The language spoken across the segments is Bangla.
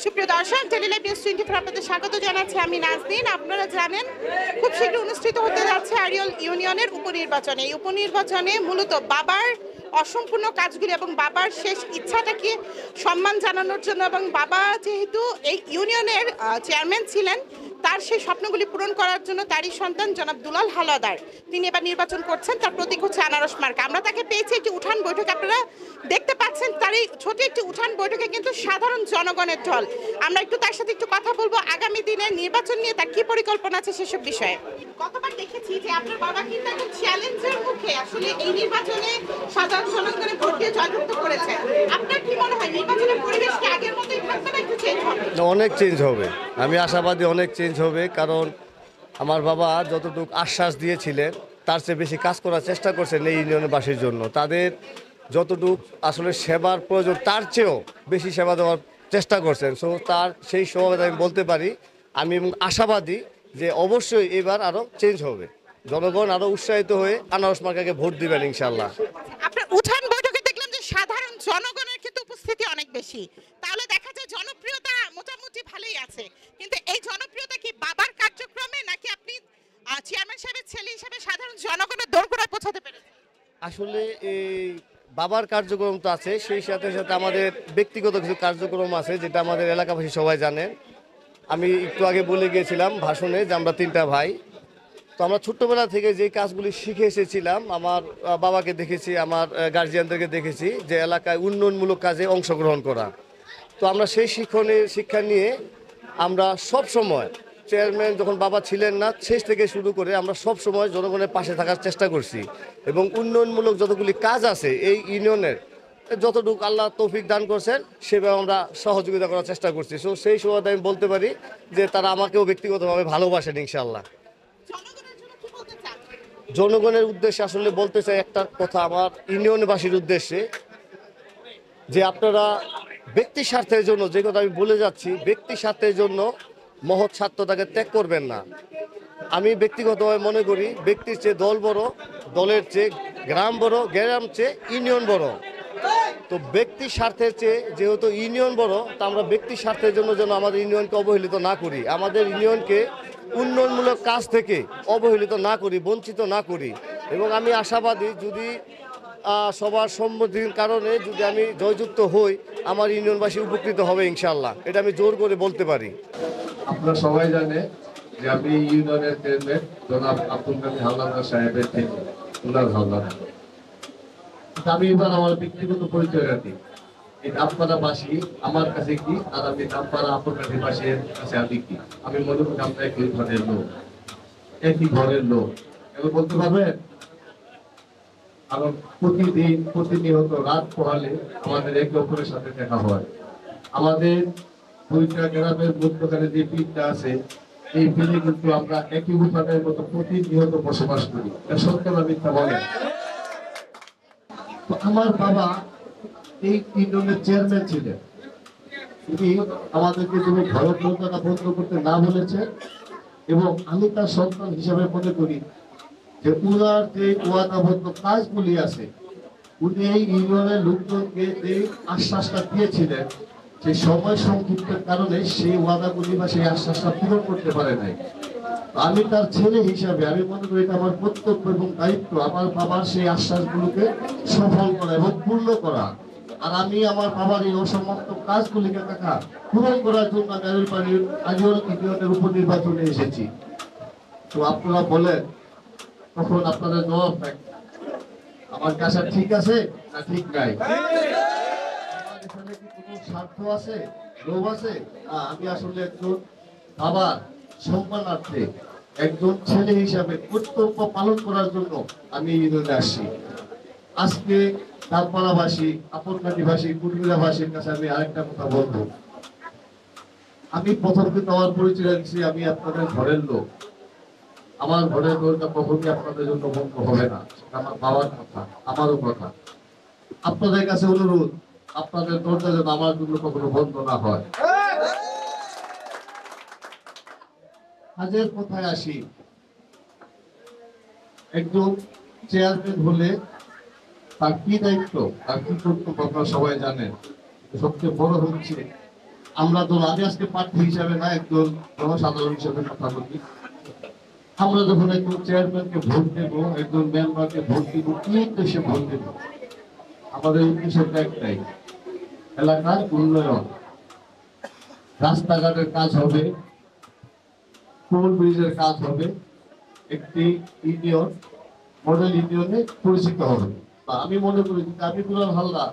সুপ্রিয় দর্শক, টেলিলাইভ নিউজ 24 আপনাদের স্বাগত জানাচ্ছি। আমি নাজনীন। আপনারা জানেন খুব শীঘ্র অনুষ্ঠিত হতে যাচ্ছে আড়িয়ল ইউনিয়নের উপনির্বাচনে। এই উপনির্বাচনে মূলত বাবার অসম্পূর্ণ কাজগুলি এবং বাবার শেষ ইচ্ছাটাকে সম্মান জানানোর জন্য এবং বাবা যেহেতু এই ইউনিয়নের চেয়ারম্যান ছিলেন, তার সেই স্বপ্নগুলি পূরণ করার জন্য তারই সন্তান জনাব দুলাল হাওলাদার তিনি এবার নির্বাচন করছেন। তার প্রতীক হচ্ছে আনারস মার্কা। আমরা তাকে পেয়েছি একটি উঠান বৈঠকে। আপনারা দেখতে পাচ্ছেন তার এই ছোট একটি উঠান বৈঠকে কিন্তু সাধারণ জনগণের ঢল। আমরা একটু তার সাথে একটু কথা বলবো আগামী দিনের নির্বাচন নিয়ে তার কি পরিকল্পনা আছে সেসব বিষয়ে। গতবার দেখেছি যে আপনার বাবা কিন্তু একটা চ্যালেঞ্জের মুখে আসলে এই নির্বাচনে সাধারণ জনগণের ভোট দিয়ে জয়যুক্ত করেছে। আপনার কি মনে হয় নির্বাচনের পরিবেশ কি আগের মতোই থাকবে না একটু চেঞ্জ হবে? অনেক চেঞ্জ হবে, আমি আশাবাদী অনেক চেঞ্জ হবে। কারণ আমার বাবা যতটুকু আশ্বাস দিয়েছিলেন তার চেয়ে বেশি কাজ করার চেষ্টা করছেন এই ইউনিয়নবাসীর জন্য। তাদের যতটুকু আসলে সেবার প্রয়োজন তার চেয়েও বেশি সেবা দেওয়ার চেষ্টা করছেন। সো তার সেই সময় আমি বলতে পারি আমি আশাবাদী যে অবশ্যই এবার আরও চেঞ্জ হবে, জনগণ আরও উৎসাহিত হয়ে আনারস মার্কাকে ভোট দিবেন ইনশাল্লাহ। আপনার উঠান বৈঠকে দেখলাম যে সাধারণ জনগণের কিন্তু উপস্থিতি অনেক বেশি, তাহলে দেখা যায় জনপ্রিয়তা মোটামুটি ভালোই আছে। কিন্তু এই জনপ্রিয়তা কি বাবার কার্যক্রমে নাকি আপনি চেয়ারম্যান সাহেবের ছেলে হিসেবে সাধারণ জনগণের দোরগোড়ায় পৌঁছাতে পেরেছেন? আসলে এই বাবার কার্যক্রম তো আছে, সেই সাথে সাথে আমাদের ব্যক্তিগত কিছু কার্যক্রম আছে যেটা আমাদের এলাকাবাসী সবাই জানেন। আমি একটু আগে বলে গিয়েছিলাম ভাষণে যে আমরা 3টা ভাই। তো আমরা ছোট্টবেলা থেকে যে কাজগুলি শিখে এসেছিলাম, আমার বাবাকে দেখেছি, আমার গার্জিয়ানদেরকে দেখেছি যে এলাকায় উন্নয়নমূলক কাজে অংশগ্রহণ করা। তো আমরা সেই শিক্ষা নিয়ে আমরা সব সময় চেয়ারম্যান যখন বাবা ছিলেন না শেষ থেকে শুরু করে আমরা সব সময় জনগণের পাশে থাকার চেষ্টা করছি এবং উন্নয়নমূলক যতগুলি কাজ আছে এই ইউনিয়নের যতটুকু আল্লাহ তৌফিক দান করছেন সেভাবে আমরা সহযোগিতা করার চেষ্টা করছি। সো সেই সময় আমি বলতে পারি যে তারা আমাকেও ব্যক্তিগতভাবে ভালোবাসেন ইনশাআল্লাহ। জনগণের উদ্দেশ্যে আসলে বলতে চাই একটা কথা আমার ইউনিয়নবাসীর উদ্দেশ্যে, যে আপনারা ব্যক্তি স্বার্থের জন্য যে কথা আমি বলে যাচ্ছি, ব্যক্তি স্বার্থের জন্য মহৎ স্বার্থটাকে ত্যাগ করবেন না। আমি ব্যক্তিগতভাবে মনে করি ব্যক্তির চেয়ে দল বড়, দলের চেয়ে গ্রাম বড়, গ্রাম চেয়ে ইউনিয়ন বড়। তো ব্যক্তি স্বার্থের চেয়ে যেহেতু ইউনিয়ন বড়, তা আমরা ব্যক্তি স্বার্থের জন্য যেন আমাদের ইউনিয়নকে অবহেলিত না করি, আমাদের ইউনিয়নকে উন্নয়নমূলক কাজ থেকে অবহেলিত না করি, বঞ্চিত না করি। এবং আমি আশাবাদী যদি সবার সম্মতির কারণে যদি আমি জয়যুক্ত হই আমার ইউনিয়নবাসী উপকৃত হবে ইনশাআল্লাহ, এটা আমি জোর করে বলতে পারি। আপনারা সবাই জানে যে আমি ইউনিয়নের চেয়ারম্যান জনাব আব্দুল কাদের হাওলাদার সাহেবের ছেলে দুলাল হাওলাদার। আমি এবার আমার ব্যক্তিগত পরিচয় রাখি। এই দামপাড়াবাসী আমার কাছে কি আর আমি দামপাড়া আপনার কাছে আমি কি, আমি মনে করি আমরা একই ঘরের লোক, একই ঘরের লোক। এবার বলতে পারবেন কারণ প্রতিদিন প্রতিনিয়ত রাত পোহালে আমাদের একে অপরের সাথে দেখা হয়। আমাদের 2টা গ্রামের মধ্যখানে যে পিঠটা আছে এই পিঠে কিন্তু আমরা একই উঠানের মতো প্রতিনিয়ত বসবাস করি। সত্য না মিথ্যা বলেন? আমার বাবা এই ইউনিয়নের চেয়ারম্যান ছিলেন, তিনি আমাদেরকে কোনো ভয় প্রতারণা বন্ধ করতে না বলেছে এবং আমি তার সন্তান হিসাবে মনে করি যে উনার যে ওয়াদাবদ্ধ কাজগুলি আছে উনি এই ইউনিয়নের লোকজনকে যে আশ্বাসটা দিয়েছিলেন সেই সময় সংক্ষিপ্তের কারণে সেই ওয়াদাগুলি বা সেই আশ্বাসটা পূরণ করতে পারে নাই। আমি তার ছেলে হিসাবে আমি মনে করি এটা আমার কর্তব্য এবং দায়িত্ব আমার বাবার সেই আশ্বাসগুলোকে সফল করা এবং পূর্ণ করা। আর আমি আমার বাবার এই অসমাপ্ত কাজগুলিকে দেখা পূরণ করার জন্য আমি আড়িয়ল ইউনিয়নের উপনির্বাচনে এসেছি। তো আপনারা বলেন তখন আপনাদের জবাব থাকবে আমার কাছে ঠিক আছে না ঠিক নাই, আমার এখানে কি কোনো স্বার্থ আছে, লোভ আছে? আমি আসলে একজন বাবার সম্মানার্থে একজন ছেলে হিসাবে কর্তব্য পালন করার জন্য আমি ইউনিয়নে আসছি। আজকে দামপাড়াবাসী, আপনকাটিবাসী, কুটমিরাবাসীর কাছে আমি আরেকটা কথা বলবো। আমি প্রথম কিন্তু আমার পরিচয় দিচ্ছি আমি আপনাদের ঘরের লোক। আমার ঘরের লোকটা কখনই আপনাদের জন্য বন্ধ হবে না, আমার বাবার কথা, আমারও কথা। আপনাদের কাছে অনুরোধ আপনাদের দরজা যেন আমার জন্য কখনো বন্ধ না হয়। কাজের কথায় আসি, একজন চেয়ারম্যান হলে তার কি দায়িত্ব, তার কি কর্তব্য আপনারা সবাই জানেন। সবচেয়ে বড় হচ্ছে আমরা তো আমি আজকে প্রার্থী হিসাবে না, একজন জনসাধারণ হিসাবে কথা বলি। আমরা যখন একজন চেয়ারম্যানকে ভোট দেব, একজন মেম্বারকে ভোট দেব, কি উদ্দেশ্যে ভোট দেব? আমাদের উদ্দেশ্যটা একটাই, এলাকার উন্নয়ন, রাস্তাঘাটের কাজ হবে, টোল ব্রিজের কাজ হবে, একটি ইউনিয়ন মডেল ইউনিয়নে পরিচিত হবে। আমি মনে করি যে আমি দুলাল হালদার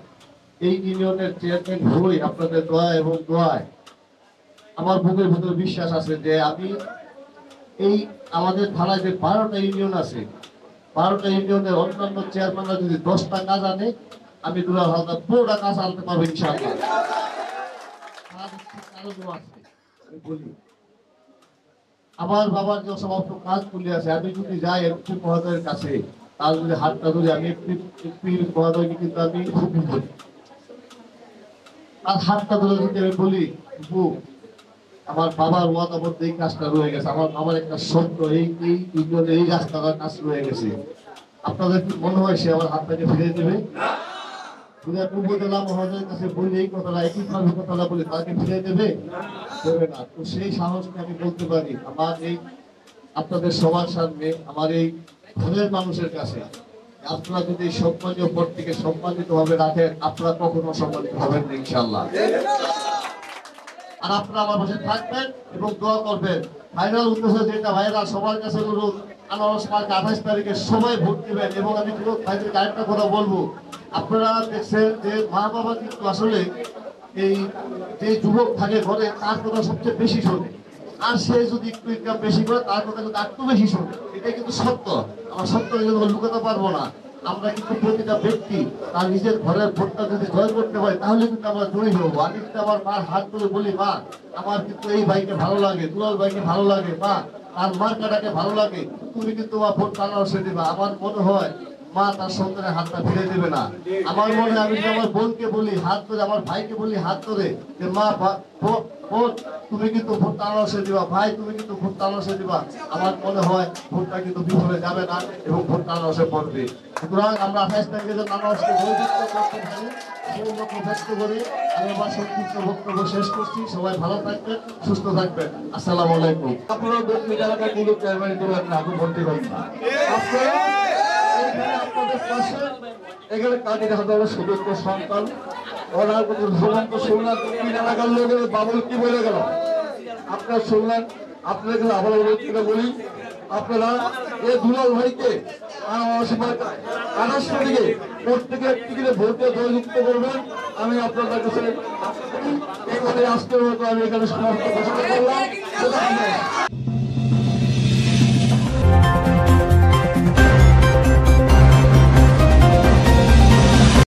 এই ইউনিয়নের চেয়ারম্যান হই আপনাদের দোয়া এবং দোয়ায়। আমার বুকের ভিতরে বিশ্বাস আছে যে আমি এই আমাদের থানায় যে 12টা ইউনিয়ন আছে, 12টা ইউনিয়নের অন্যান্য চেয়ারম্যানরা যদি 10টা কাজ আনে, আমি দুলাল হালদার 15টা কাজ আনতে পারবো ইনশাআল্লাহ। আমি বলি আমার বাবার যে সমস্ত কাজগুলি আছে, আমি যদি যাই এমপি মহোদয়ের কাছে, তার যদি হাতটা ধরে আমি এমপি মহোদয়কে কিন্তু আমি খুবই বলি, তার হাতটা ধরে যদি আমি বলি আমার বাবার মতামত এই কাজটা রয়ে গেছে, আমার বাবার একটা স্বপ্ন এই ইউনিয়নে এই রাস্তাটার কাজ রয়ে গেছে, আপনাদের কি মনে হয় সে আমার হাতটাকে ফিরে দেবে? উপজেলা মহোদয়ের কাছে বলি এই কথাটা, একই কথাটা বলি, তাকে ফিরে দেবে? দেবে না। তো সেই সাহসকে আমি বলতে পারি আমার এই আপনাদের সবার সামনে, আমার এই ঘরের মানুষের কাছে, আপনারা যদি এই সম্মানীয় পদটিকে সম্মানিত ভাবে রাখেন, আপনারা কখনো সম্মানিত হবেন না ইনশাআল্লাহ। আর আপনারা আমার পাশে থাকবেন এবং দোয়া করবেন। ফাইনাল উদ্দেশ্য যেটা ভাইরা সবার কাছে অনুরোধ, আনারস মার্কে 28 তারিখে সবাই ভোট দিবেন। এবং আমি ভাইদের আরেকটা কথা বলবো, আপনারা দেখছেন যে মা বাবা কিন্তু আসলে এই যে যুবক থাকে ঘরে, তার কথা সবচেয়ে বেশি শোনে, আর সে যদি একটু ইনকাম বেশি করে তার কথা কিন্তু একটু বেশি শোনে। এটাই কিন্তু সত্য, আমরা সত্য লুকাতে পারবো না। আমরা কিন্তু প্রতিটা ব্যক্তি তার নিজের ঘরের ভোটটা যদি জয় করতে পারি, তাহলে কিন্তু আমরা জয়ী হবো। আমি কিন্তু আমার মার হাত ধরে বলি, মা আমার কিন্তু এই ভাইকে ভালো লাগে, দুলাল ভাইকে ভালো লাগে, মা তার মার্কাটাকে ভালো লাগে, তুমি কিন্তু ভোট আনারসে দিবা। আমার মনে হয় মা তার সন্তানের হাতটা ফিরে দেবে না। আমার মনে হয় আমি যদি আমার বোনকে বলি হাত ধরে, আমার ভাইকে বলি হাত ধরে, যে মা বোন তুমি কিন্তু ভোট আনারসে দিবা, ভাই তুমি কিন্তু ভোট আনারসে দিবা, আমার মনে হয় ভোটটা কিন্তু বিফলে যাবে না এবং ভোট আনারসে পড়বে। সুতরাং আমরা 28 তারিখে যে আনারসকে জয়যুক্ত করতে পারি সেই লক্ষ্য ব্যক্ত করে আমি আমার সংক্ষিপ্ত বক্তব্য শেষ করছি। সবাই ভালো থাকবেন, সুস্থ থাকবেন। আসসালামু আলাইকুম। আপনারা দক্ষিণ এলাকার কোনো চেয়ারম্যান দেবেন না, আপনি ভর্তি করেন না। আপনারা আপনাদের পাশে এখানে কাজের হাতে সদস্য সন্তান ওনার ভ্রমন্ত শুনলেন, দক্ষিণ এলাকার লোকের বাবুল কি বলে গেল আপনারা শুনলেন। আপনাদের আবার অনুরোধ করে বলি, আপনারা এই দুলাল ভাইকে 28 তারিখে প্রত্যেকে একটি করে ভোটে জয়যুক্ত করবেন। আমি আপনাদের কাছে এখানে আজকের মতো আমি এখানে সমাপ্ত ঘোষণা করলাম।